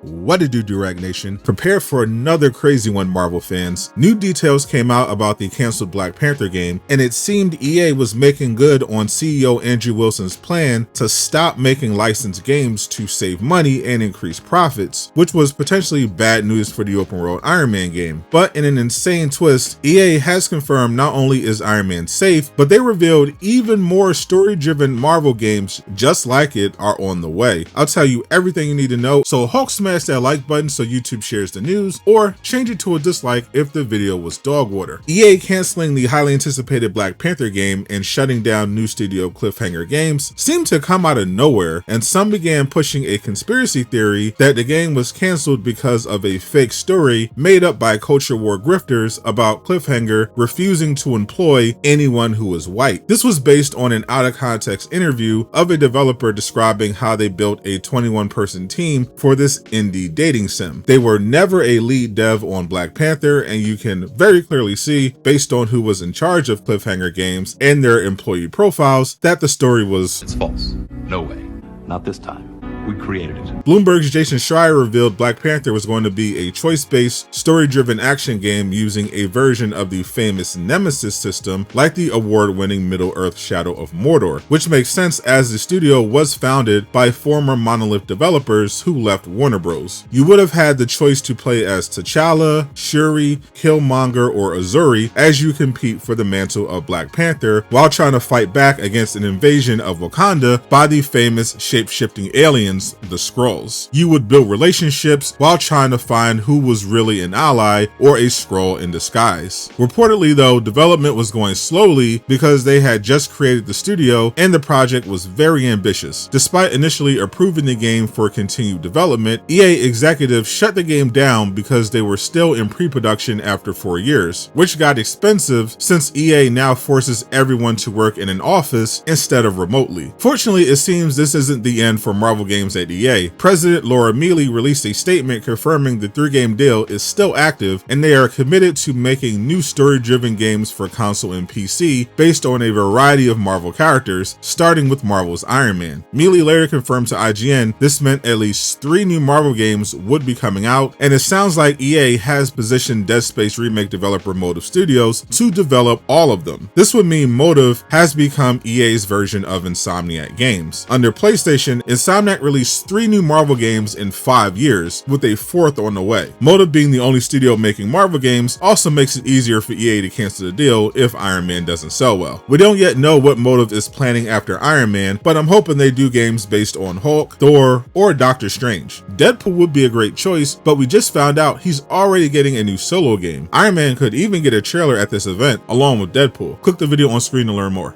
What it do, Durag Nation? Prepare for another crazy one, Marvel fans. New details came out about the canceled Black Panther game, and it seemed EA was making good on CEO Andrew Wilson's plan to stop making licensed games to save money and increase profits, which was potentially bad news for the open world Iron Man game. But in an insane twist, EA has confirmed not only is Iron Man safe, but they revealed even more story-driven Marvel games just like it are on the way. I'll tell you everything you need to know, so Hulk smash that like button so YouTube shares the news, or change it to a dislike if the video was dog water. EA canceling the highly anticipated Black Panther game and shutting down new studio Cliffhanger Games seemed to come out of nowhere, and some began pushing a conspiracy theory that the game was canceled because of a fake story made up by culture war grifters about Cliffhanger refusing to employ anyone who is white. This was based on an out of context interview of a developer describing how they built a 21-person team for this indie dating sim. They were never a lead dev on Black Panther, and you can very clearly see, based on who was in charge of Cliffhanger Games and their employee profiles, that the story was It's false. No way. Not this time. We created it. Bloomberg's Jason Schreier revealed Black Panther was going to be a choice-based, story-driven action game using a version of the famous Nemesis system like the award-winning Middle-earth Shadow of Mordor, which makes sense as the studio was founded by former Monolith developers who left Warner Bros. You would have had the choice to play as T'Challa, Shuri, Killmonger, or Azuri as you compete for the mantle of Black Panther while trying to fight back against an invasion of Wakanda by the famous shape-shifting aliens, the Skrulls. You would build relationships while trying to find who was really an ally or a Skrull in disguise. Reportedly though, development was going slowly because they had just created the studio and the project was very ambitious. Despite initially approving the game for continued development, EA executives shut the game down because they were still in pre-production after 4 years, which got expensive since EA now forces everyone to work in an office instead of remotely. Fortunately, it seems this isn't the end for Marvel games at EA. President Laura Mealy released a statement confirming the 3-game deal is still active and they are committed to making new story-driven games for console and PC based on a variety of Marvel characters, starting with Marvel's Iron Man. Mealy later confirmed to IGN this meant at least 3 new Marvel games would be coming out, and it sounds like EA has positioned Dead Space remake developer Motive Studios to develop all of them. This would mean Motive has become EA's version of Insomniac Games. Under PlayStation, Insomniac released 3 new Marvel games in 5 years, with a 4th on the way. Motive, being the only studio making Marvel games, also makes it easier for EA to cancel the deal if Iron Man doesn't sell well. We don't yet know what Motive is planning after Iron Man, but I'm hoping they do games based on Hulk, Thor, or Doctor Strange. Deadpool would be a great choice, but we just found out he's already getting a new solo game. Iron Man could even get a trailer at this event, along with Deadpool. Click the video on screen to learn more.